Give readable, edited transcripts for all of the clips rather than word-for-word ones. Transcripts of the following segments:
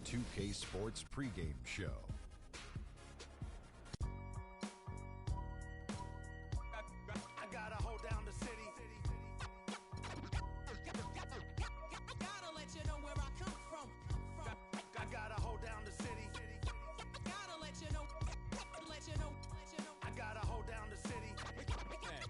2K Sports pregame show. I gotta hold down the city. Gotta let you know where I come from. I gotta hold down the city. Gotta let you know. I gotta hold down the city.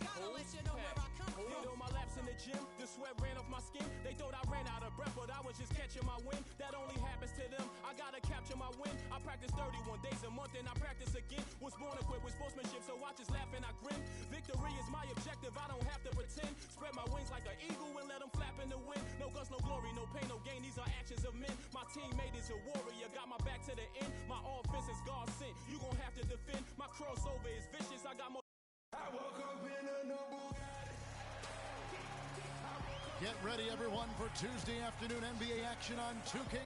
Gotta let you know where I come from. Hit on my laps in the gym, the sweat ran off my skin. They thought I ran out of breath, but I was just catching my wind. That only happens to them. I gotta capture my win. I practice 31 days a month and I practice again. Was born equipped with sportsmanship, so I just laugh and I grin. Victory is my objective, I don't have to pretend. Spread my wings like an eagle and let them flap in the wind. No guts, no glory, no pain, no gain. These are actions of men. My teammate is a warrior, got my back to the end. My offense is God sent. You gon' have to defend. My crossover is vicious. I got more. I woke up in a new Bugatti. Get ready, everyone, for Tuesday afternoon NBA action on 2K.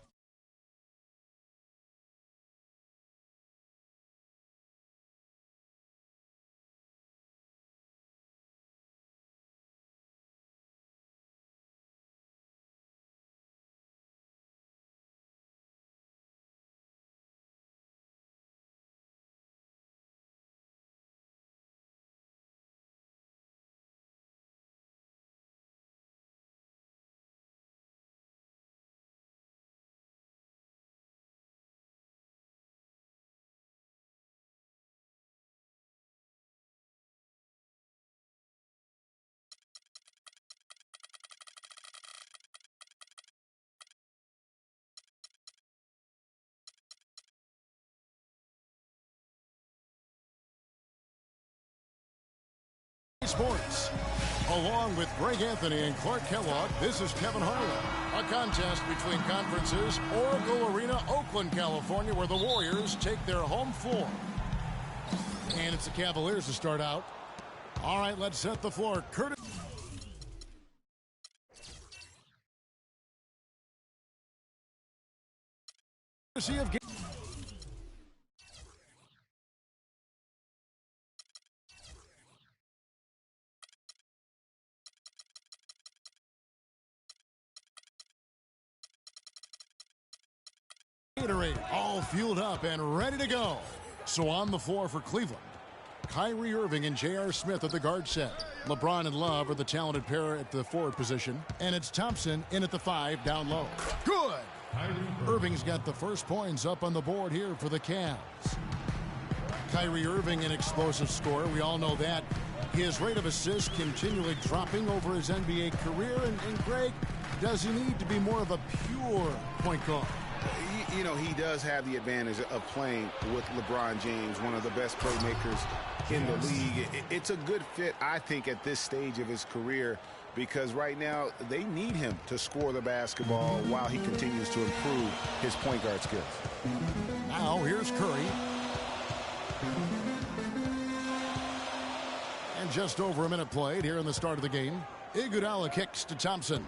Sports. Along with Greg Anthony and Clark Kellogg, this is Kevin Harlan. A contest between conferences, Oracle Arena, Oakland, California, where the Warriors take their home floor. And it's the Cavaliers to start out. All right, let's set the floor. Curtis. Of all fueled up and ready to go. So on the floor for Cleveland, Kyrie Irving and J.R. Smith at the guard set. LeBron and Love are the talented pair at the forward position. And it's Thompson in at the 5 down low. Good! Irving's got the first points up on the board here for the Cavs. Kyrie Irving, an explosive scorer. We all know that. His rate of assists continually dropping over his NBA career. And Greg, does he need to be more of a pure point guard? You know, he does have the advantage of playing with LeBron James, one of the best playmakers in the league. It's a good fit, I think, at this stage of his career, because right now they need him to score the basketball while he continues to improve his point guard skills. Now here's Curry. And just over a minute played here in the start of the game. Iguodala kicks to Thompson.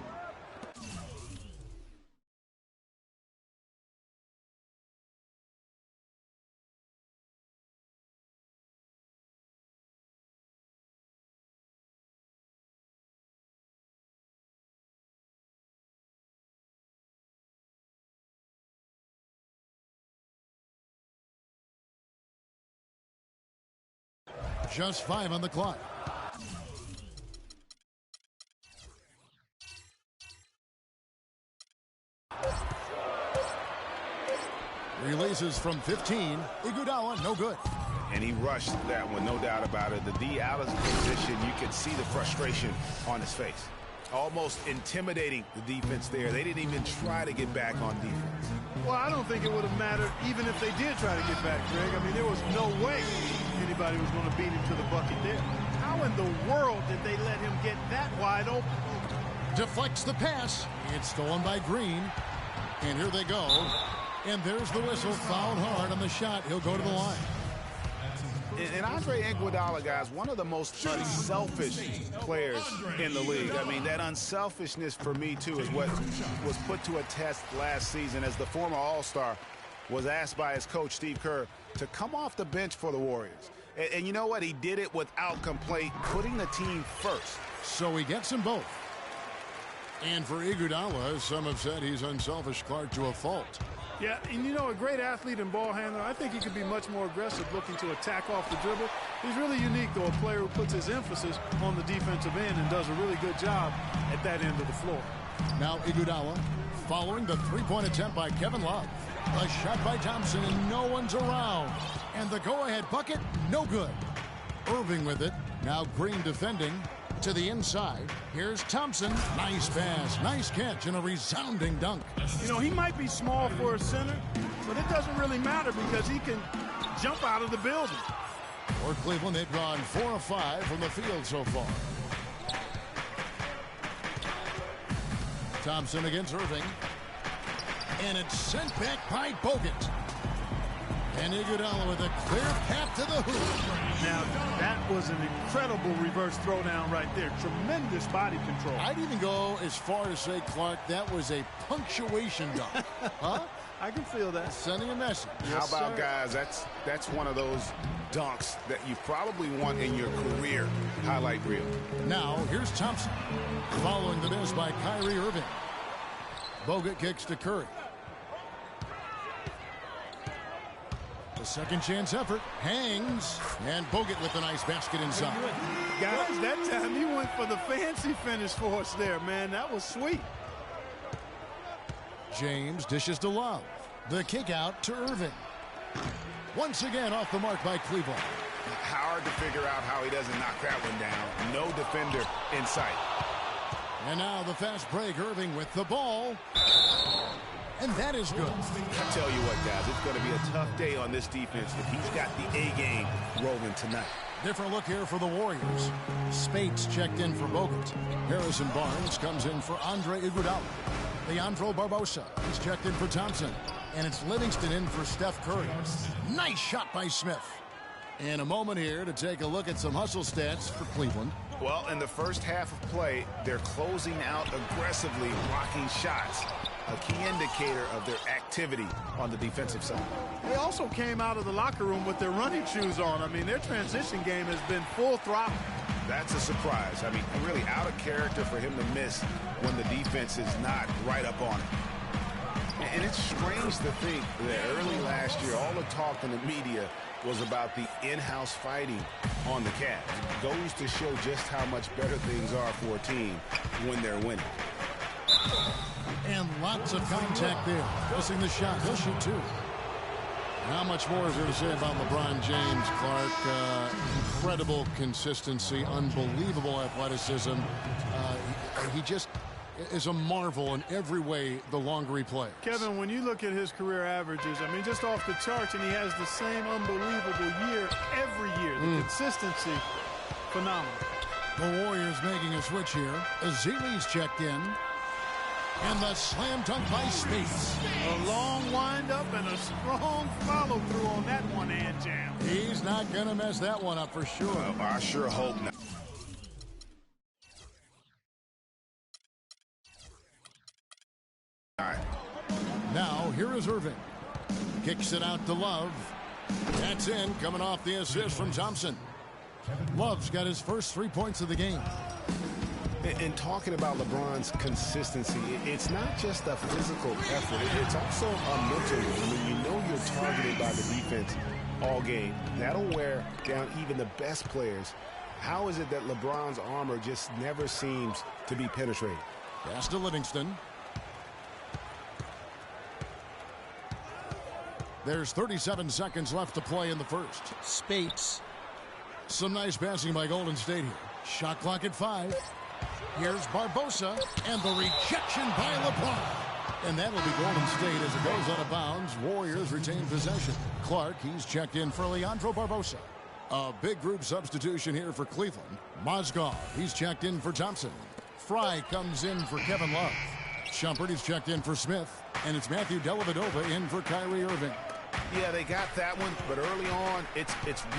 Just 5 on the clock. Releases from 15. Iguodala, no good. And he rushed that one, no doubt about it. The D out of position, you could see the frustration on his face. Almost intimidating the defense there. They didn't even try to get back on defense. Well, I don't think it would have mattered even if they did try to get back, Greg. I mean, there was no way anybody was going to beat him to the bucket there. How in the world did they let him get that wide open? Deflects the pass. It's stolen by Green. And here they go. And there's the whistle. Fouled hard on the shot. He'll go to the line. And Andre Iguodala, guys, one of the most unselfish players in the league. I mean, that unselfishness for me, too, is what was put to a test last season as the former All-Star was asked by his coach, Steve Kerr, to come off the bench for the Warriors. And you know what? He did it without complaint, putting the team first. So he gets them both. And for Iguodala, some have said he's unselfish, Clark, to a fault. Yeah, and you know, a great athlete and ball handler, I think he could be much more aggressive looking to attack off the dribble. He's really unique, though, a player who puts his emphasis on the defensive end and does a really good job at that end of the floor. Now Iguodala following the three-point attempt by Kevin Love. A shot by Thompson, and no one's around. And the go-ahead bucket, no good. Irving with it. Now Green defending to the inside. Here's Thompson. Nice pass, nice catch, and a resounding dunk. You know, he might be small for a center, but it doesn't really matter because he can jump out of the building. For Cleveland, they've gone 4 of 5 from the field so far. Thompson against Irving. And it's sent back by Bogut. And Iguodala with a clear path to the hoop. Now, that was an incredible reverse throwdown right there. Tremendous body control. I'd even go as far as say, Clark, that was a punctuation dunk. Huh? I can feel that. Sending a message. How about, guys, that's one of those dunks that you probably want in your career highlight reel. Now, here's Thompson. Following the miss by Kyrie Irving. Bogut kicks to Curry. The second chance effort hangs, and Bogut with a nice basket inside. Guys, that time he went for the fancy finish for us there, man. That was sweet. James dishes to Love. The kick out to Irving. Once again off the mark by Cleveland. Hard to figure out how he doesn't knock that one down. No defender in sight. And now the fast break. Irving with the ball. And that is good. I tell you what, guys, it's going to be a tough day on this defense if he's got the A game rolling tonight. Different look here for the Warriors. Spates checked in for Bogut. Harrison Barnes comes in for Andre Iguodala. Leandro Barbosa is checked in for Thompson. And it's Livingston in for Steph Curry. Nice shot by Smith. And a moment here to take a look at some hustle stats for Cleveland. Well, in the first half of play, they're closing out aggressively, blocking shots. A key indicator of their activity on the defensive side. They also came out of the locker room with their running shoes on. I mean, their transition game has been full throttle. That's a surprise. I mean, really out of character for him to miss when the defense is not right up on it. And it's strange to think that early last year, all the talk in the media was about the in-house fighting on the Cavs. It goes to show just how much better things are for a team when they're winning. And lots of contact there. Missing the shot. He'll shoot two. How much more is there to say about LeBron James, Clark? Incredible consistency, unbelievable athleticism. He just is a marvel in every way the longer he plays. Kevin, when you look at his career averages, I mean, just off the charts, and he has the same unbelievable year every year. The consistency, phenomenal. The Warriors making a switch here. Azili's checked in. And the slam dunk by Spates. A long wind-up and a strong follow-through on that one-hand jam. He's not going to mess that one up for sure. Well, I sure hope not. All right. Now, here is Irving. Kicks it out to Love. That's in, coming off the assist from Thompson. Love's got his first 3 points of the game. In talking about LeBron's consistency, it's not just a physical effort. It's also a mental one. When you know you're targeted by the defense all game, that'll wear down even the best players. How is it that LeBron's armor just never seems to be penetrated? Pass to Livingston. There's 37 seconds left to play in the first. Spates. Some nice passing by Golden State here. Shot clock at 5. Here's Barbosa, and the rejection by LeBron. And that'll be Golden State as it goes out of bounds. Warriors retain possession. Clark, he's checked in for Leandro Barbosa. A big group substitution here for Cleveland. Mozgov, he's checked in for Thompson. Fry comes in for Kevin Love. Shumpert is checked in for Smith. And it's Matthew Dellavedova in for Kyrie Irving. Yeah, they got that one, but early on, it's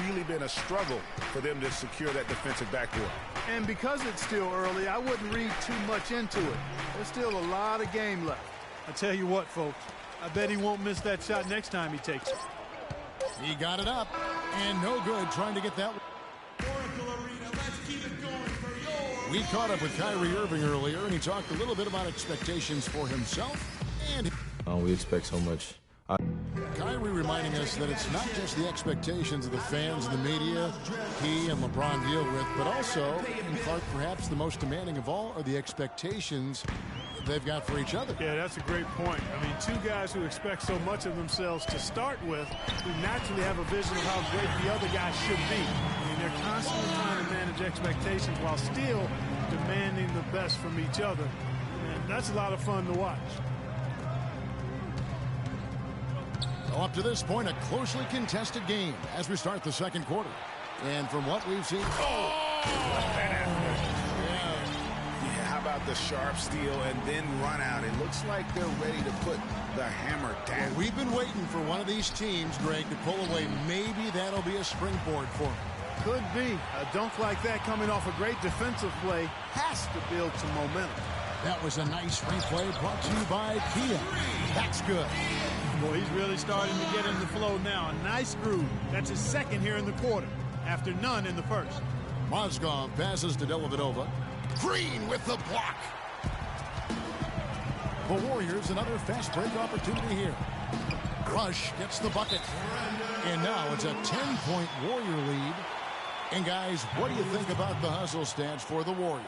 really been a struggle for them to secure that defensive backboard. And because it's still early, I wouldn't read too much into it. There's still a lot of game left. I tell you what, folks, I bet he won't miss that shot next time he takes it. He got it up, and no good trying to get that. We caught up with Kyrie Irving earlier, and he talked a little bit about expectations for himself. And we expect so much Kyrie reminding us that it's not just the expectations of the fans and the media he and LeBron deal with, but also, and Clark, perhaps the most demanding of all are the expectations they've got for each other. Yeah, that's a great point. I mean, two guys who expect so much of themselves to start with, who naturally have a vision of how great the other guy should be. I mean, they're constantly trying to manage expectations while still demanding the best from each other. And that's a lot of fun to watch. Well, up to this point, a closely contested game as we start the second quarter. And from what we've seen... How about the sharp steal and then run out? It looks like they're ready to put the hammer down. Well, we've been waiting for one of these teams, Greg, to pull away. Maybe that'll be a springboard for them. Could be. A dunk like that coming off a great defensive play has to build some momentum. That was a nice replay brought to you by Kia. That's good. Well, he's really starting to get in the flow now. A nice groove. That's his second here in the quarter, after none in the first. Mozgov passes to Dellavedova. Green with the block. The Warriors, another fast break opportunity here. Rush gets the bucket. And now it's a 10-point Warrior lead. And guys, what do you think about the hustle stats for the Warriors?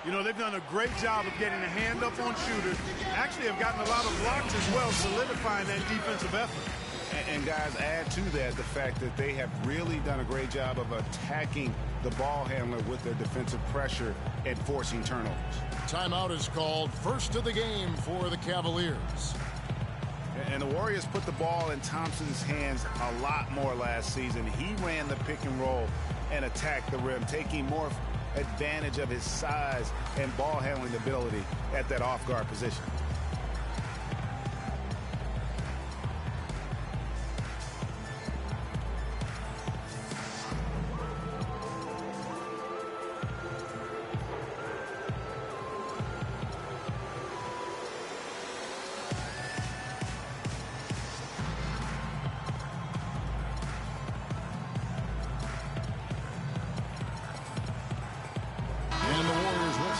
You know, they've done a great job of getting a hand up on shooters. Actually have gotten a lot of blocks as well, solidifying that defensive effort. And guys, add to that the fact that they have really done a great job of attacking the ball handler with their defensive pressure and forcing turnovers. Timeout is called. First of the game for the Cavaliers. And the Warriors put the ball in Thompson's hands a lot more last season. He ran the pick and roll and attacked the rim, taking more advantage of his size and ball handling ability at that off-guard position.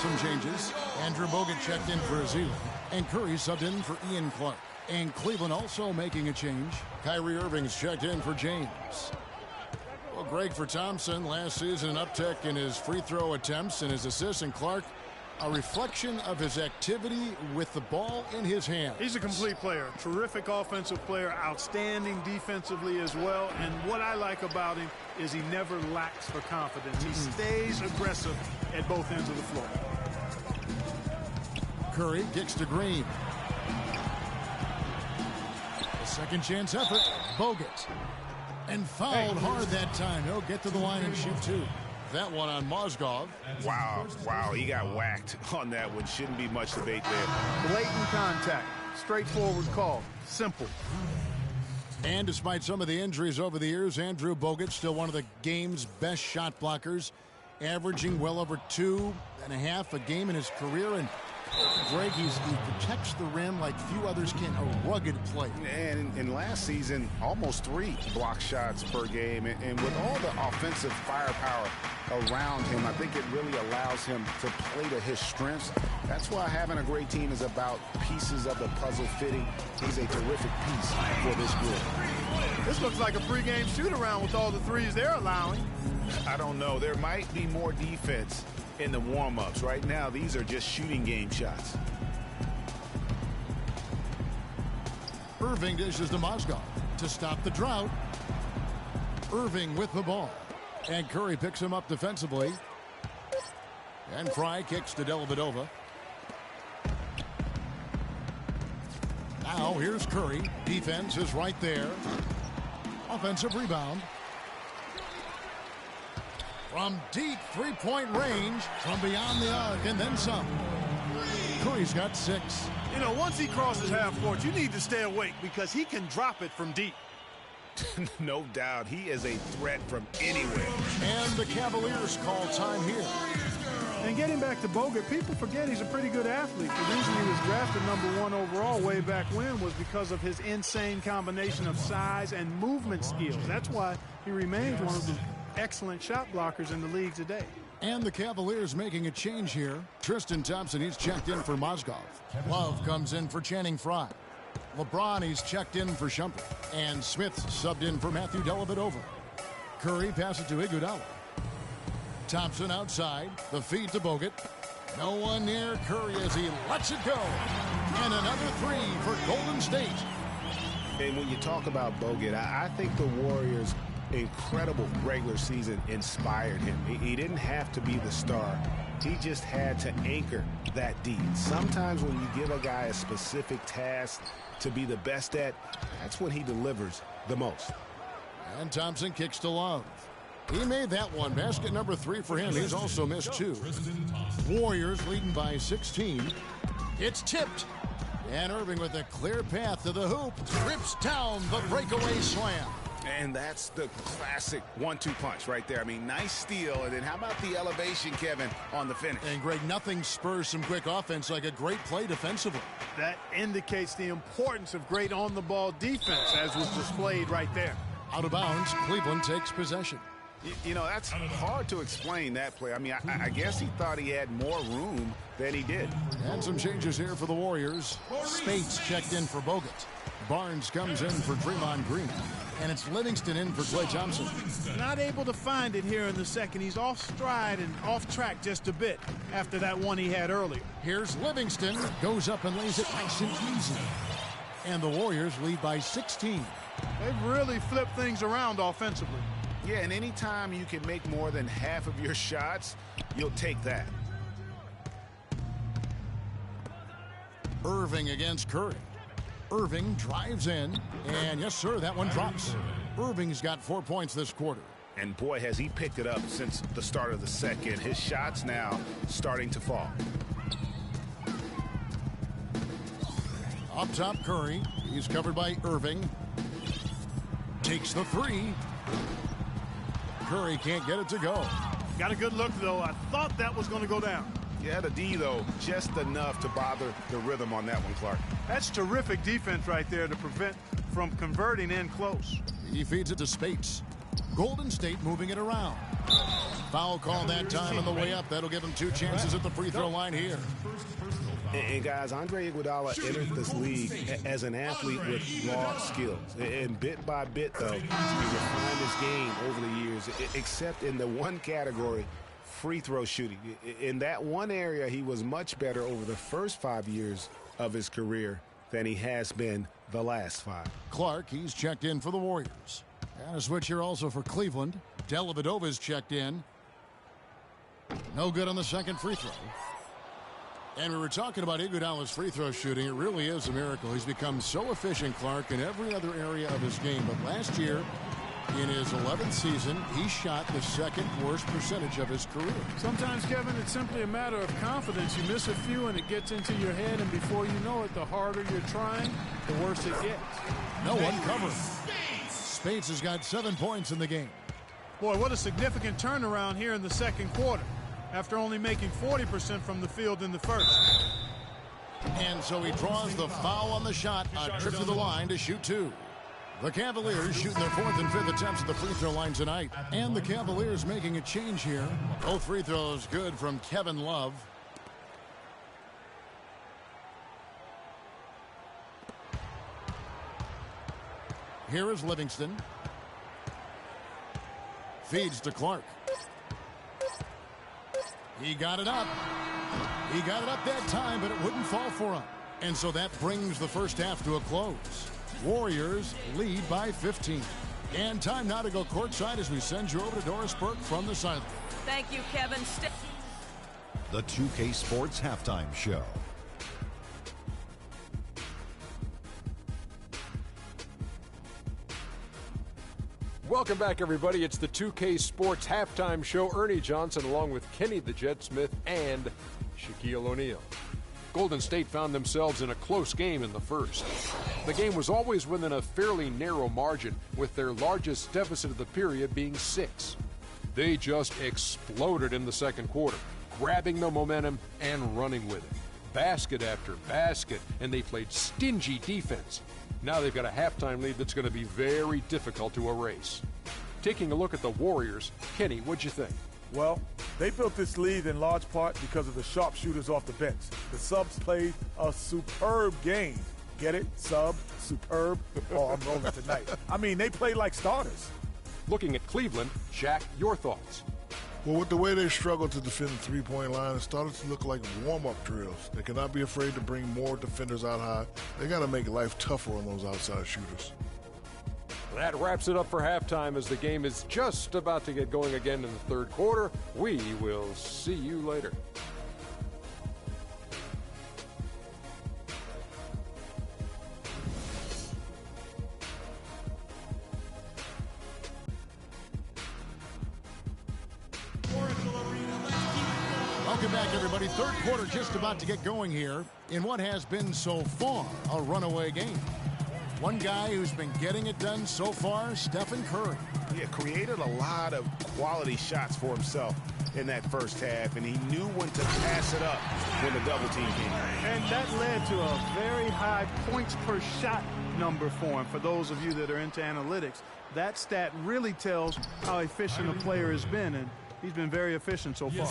Some changes. Andrew Bogut checked in for Zealand, and Curry subbed in for Ian Clark. And Cleveland also making a change. Kyrie Irving's checked in for James. Well, Greg, for Thompson, last season an uptick in his free throw attempts and his assists, and Clark, a reflection of his activity with the ball in his hand. He's a complete player, terrific offensive player, outstanding defensively as well. And what I like about him is he never lacks for confidence. He stays aggressive at both ends of the floor. Curry kicks to Green. A second chance effort. Bogut. And fouled hard that time. He'll get to the line and shoot two. That one on Mozgov. Wow, he got whacked on that one. Shouldn't be much debate there. Blatant contact. Straightforward call. Simple. And despite some of the injuries over the years, Andrew Bogut still one of the game's best shot blockers, averaging well over 2.5 a game in his career. And Greg, he protects the rim like few others can. A rugged play. And in last season, almost 3 block shots per game. And with all the offensive firepower around him, I think it really allows him to play to his strengths. That's why having a great team is about pieces of the puzzle fitting. He's a terrific piece for this group. This looks like a pregame shoot-around with all the threes they're allowing. I don't know. There might be more defense in the warm-ups. Right now, these are just shooting game shots. Irving dishes to Mozgov to stop the drought. Irving with the ball. And Curry picks him up defensively. And Fry kicks to Dellavedova. Now here's Curry. Defense is right there. Offensive rebound. From deep three-point range, from beyond the arc, and then some. Curry's got 6. You know, once he crosses half court, you need to stay awake because he can drop it from deep. No doubt. He is a threat from anywhere. And the Cavaliers call time here. And getting back to Bogut, people forget he's a pretty good athlete. The reason he was drafted #1 overall way back when was because of his insane combination of size and movement skills. That's why he remains one of the excellent shot blockers in the league today. And the Cavaliers making a change here. Tristan Thompson, he's checked in for Mozgov. Love comes in for Channing Frye. LeBron, he's checked in for Shumpert. And Smith subbed in for Matthew Dellavedova. Curry passes to Iguodala. Thompson outside. The feed to Bogut. No one near Curry as he lets it go. And another three for Golden State. And when you talk about Bogut, I think the Warriors' incredible regular season inspired him. He didn't have to be the star. He just had to anchor that D. Sometimes when you give a guy a specific task to be the best at, that's when he delivers the most. And Thompson kicks to Love. He made that one. Basket number 3 for him. He's also missed 2. Warriors leading by 16. It's tipped. And Irving with a clear path to the hoop. Rips down the breakaway slam. And that's the classic 1-2 punch right there. I mean, nice steal. And then how about the elevation, Kevin, on the finish? And Greg, nothing spurs some quick offense like a great play defensively. That indicates the importance of great on-the-ball defense, as was displayed right there. Out of bounds, Cleveland takes possession. You know, that's hard to explain that play. I mean, I guess he thought he had more room than he did. And some changes here for the Warriors. Spates checked in for Bogut. Barnes comes in for Draymond Green. And it's Livingston in for Klay Thompson. Not able to find it here in the second. He's off stride and off track just a bit after that one he had earlier. Here's Livingston. Goes up and lays it nice and easy. And the Warriors lead by 16. They've really flipped things around offensively. Yeah, and anytime you can make more than half of your shots, you'll take that. Irving against Curry. Irving drives in, and yes, sir, that one drops. Irving's got 4 points this quarter. And boy, has he picked it up since the start of the second. His shots now starting to fall. Up top, Curry. He's covered by Irving. Takes the 3. Curry can't get it to go. Got a good look, though. I thought that was going to go down. Yeah, the D, though, just enough to bother the rhythm on that one, Clark. That's terrific defense right there to prevent from converting in close. He feeds it to Spates. Golden State moving it around. Foul call that time on the way up. That'll give him 2 chances at the free throw line here. And guys, Andre Iguodala entered this league as an athlete with raw skills. And bit by bit, though, he refined his game over the years, except in the one category, free throw shooting. In that one area, he was much better over the first 5 years of his career than he has been the last 5. Clark, he's checked in for the Warriors. And a switch here also for Cleveland. Dellavedova's checked in. No good on the second free throw. And we were talking about Iguodala's free throw shooting. It really is a miracle. He's become so efficient, Clark, in every other area of his game. But last year, in his 11th season, he shot the second worst percentage of his career. Sometimes, Kevin, it's simply a matter of confidence. You miss a few and it gets into your head, and before you know it, the harder you're trying, the worse it gets. No one covering. Spates has got 7 points in the game. Boy, what a significant turnaround here in the second quarter, after only making 40% from the field in the first. And so he draws the foul on the shot, a trip to the line to shoot 2. The Cavaliers shooting their 4th and 5th attempts at the free throw line tonight. And the Cavaliers making a change here. Both free throws good from Kevin Love. Here is Livingston. Feeds to Clark. He got it up. He got it up that time, but it wouldn't fall for him. And so that brings the first half to a close. Warriors lead by 15. And time now to go courtside as we send you over to Doris Burke from the sideline. Thank you, Kevin. The 2K Sports Halftime Show. Welcome back, everybody. It's the 2K Sports Halftime Show. Ernie Johnson along with Kenny the Jet Smith and Shaquille O'Neal. Golden State found themselves in a close game in the first. The game was always within a fairly narrow margin, with their largest deficit of the period being 6. They just exploded in the second quarter, grabbing the momentum and running with it. Basket after basket, and they played stingy defense. Now they've got a halftime lead that's going to be very difficult to erase. Taking a look at the Warriors, Kenny, what'd you think? Well, they built this lead in large part because of the sharpshooters off the bench. The subs played a superb game. Get it? Sub, superb. Oh, I'm rolling tonight. I mean, they play like starters. Looking at Cleveland, Shaq, your thoughts? Well, with the way they struggle to defend the three-point line, it started to look like warm-up drills. They cannot be afraid to bring more defenders out high. They got to make life tougher on those outside shooters. That wraps it up for halftime as the game is just about to get going again in the third quarter. We will see you later. Welcome back, everybody. Third quarter just about to get going here in what has been so far a runaway game. One guy who's been getting it done so far, Stephen Curry. Yeah, created a lot of quality shots for himself in that first half, and he knew when to pass it up when the double team came. And that led to a very high points per shot number for him. For those of you that are into analytics, that stat really tells how efficient a player has been, and he's been very efficient so far.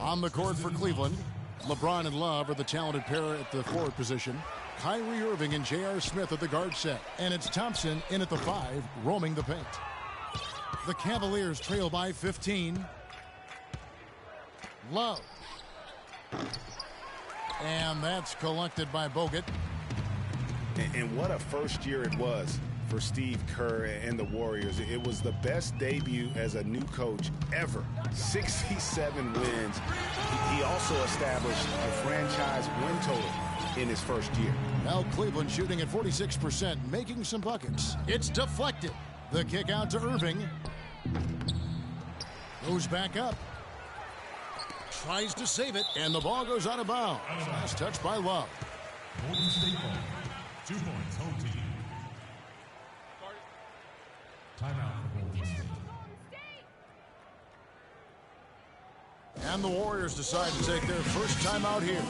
On the court for Cleveland, LeBron and Love are the talented pair at the forward position. Kyrie Irving and J.R. Smith at the guard set. And it's Thompson in at the 5, roaming the paint. The Cavaliers trail by 15. Love. And that's collected by Bogut. And what a first year it was for Steve Kerr and the Warriors. It was the best debut as a new coach ever. 67 wins. He also established a franchise win total in his first year. Now Cleveland shooting at 46%, making some buckets. It's deflected. The kick out to Irving. Goes back up. Tries to save it, and the ball goes out of bounds. Last touch by Love. Golden State ball. 2 points, home team. Timeout for Golden State. And the Warriors decide to take their first timeout here.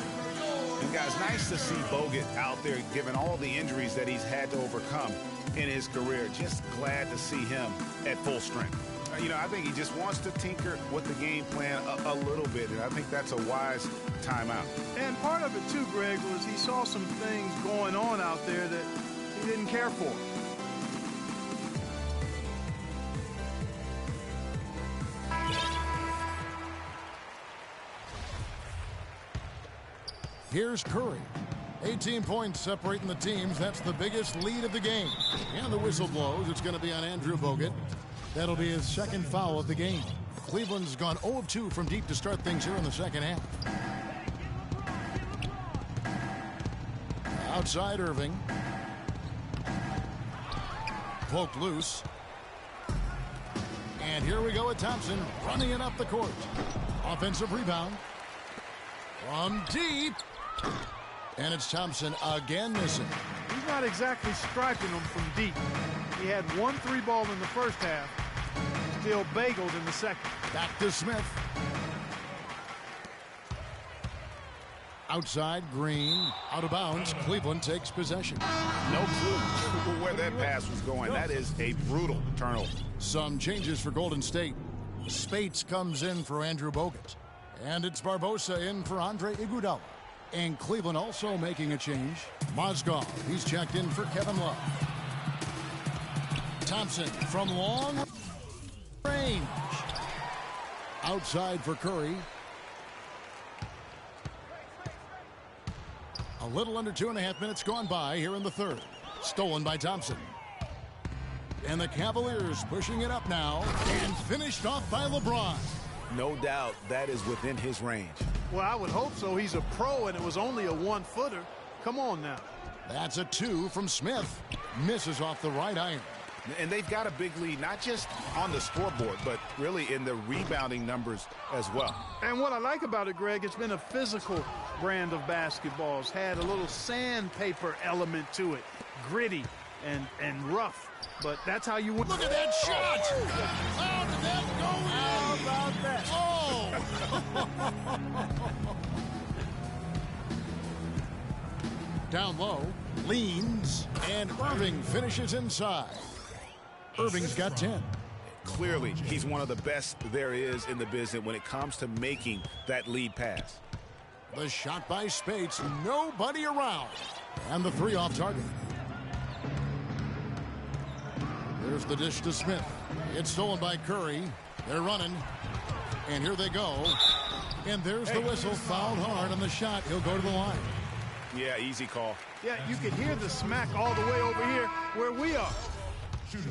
And guys, nice to see Bogut out there given all the injuries that he's had to overcome in his career. Just glad to see him at full strength. You know, I think he just wants to tinker with the game plan a little bit, and I think that's a wise timeout. And part of it, too, Greg, was he saw some things going on out there that he didn't care for. Here's Curry. 18 points separating the teams. That's the biggest lead of the game. And the whistle blows. It's going to be on Andrew Bogut. That'll be his second foul of the game. Cleveland's gone 0 of 2 from deep to start things here in the second half. Outside Irving. Poked loose. And here we go with Thompson running it up the court. Offensive rebound. From deep. And it's Thompson again missing. He's not exactly striping them from deep. He had 1 3-ball in the first half. Still bageled in the second. Back to Smith. Outside Green. Out of bounds. Cleveland takes possession. No clue where that pass was going. That is a brutal turnover. Some changes for Golden State. Spates comes in for Andrew Bogut. And it's Barbosa in for Andre Iguodala. And Cleveland also making a change. Mozgov, he's checked in for Kevin Love. Thompson from long range. Outside for Curry. A little under 2.5 minutes gone by here in the third. Stolen by Thompson. And the Cavaliers pushing it up now. And finished off by LeBron. No doubt that is within his range. Well, I would hope so. He's a pro, and it was only a 1-footer. Come on now. That's a 2 from Smith. Misses off the right iron. And they've got a big lead, not just on the scoreboard, but really in the rebounding numbers as well. And what I like about it, Greg, it's been a physical brand of basketball. It's had a little sandpaper element to it. Gritty and rough. But that's how you win. Look at that shot! How did that go in? How about that? Oh! Down low, leans, and Irving finishes inside. Irving's got 10. Clearly, he's one of the best there is in the business when it comes to making that lead pass. The shot by Spates, nobody around. And the three off target. There's the dish to Smith. It's stolen by Curry. They're running. And here they go. And there's the whistle. Fouled hard on the shot. He'll go to the line. Yeah, easy call. Yeah, you can hear the smack all the way over here where we are.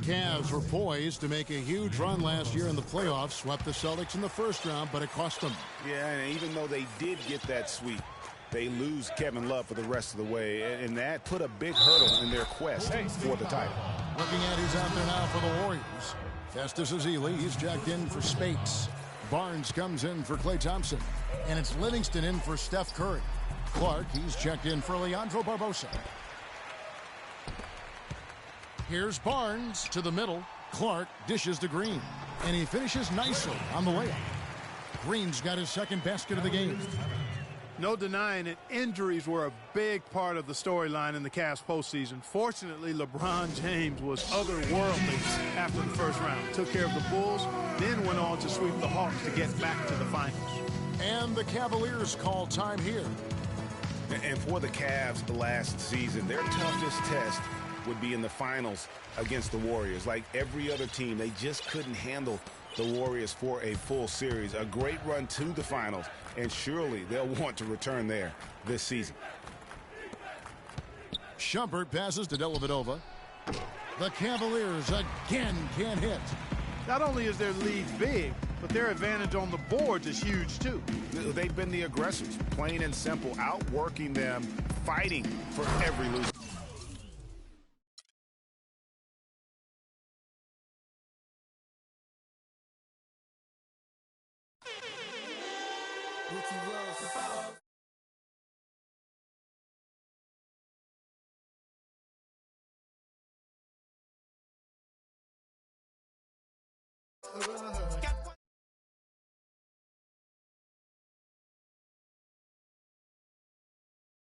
Cavs were poised to make a huge run last year in the playoffs. Swept the Celtics in the first round, but it cost them. Yeah, and even though they did get that sweep, they lose Kevin Love for the rest of the way, and that put a big hurdle in their quest for the title. Looking at who's out there now for the Warriors. Festus Ezeli, he's jacked in for Spates. Barnes comes in for Klay Thompson. And it's Livingston in for Steph Curry. Clark, he's checked in for Leandro Barbosa. Here's Barnes to the middle. Clark dishes to Green. And he finishes nicely on the layup. Green's got his second basket of the game. No denying it, injuries were a big part of the storyline in the Cavs postseason. Fortunately, LeBron James was otherworldly after the first round. Took care of the Bulls, then went on to sweep the Hawks to get back to the finals. And the Cavaliers call time here. And for the Cavs last season, their toughest test would be in the finals against the Warriors. Like every other team, they just couldn't handle the Warriors for a full series. A great run to the finals, and surely they'll want to return there this season. Shumpert passes to Dellavedova. The Cavaliers again can't hit. Not only is their lead big, but their advantage on the boards is huge too. They've been the aggressors, plain and simple, outworking them, fighting for every loose.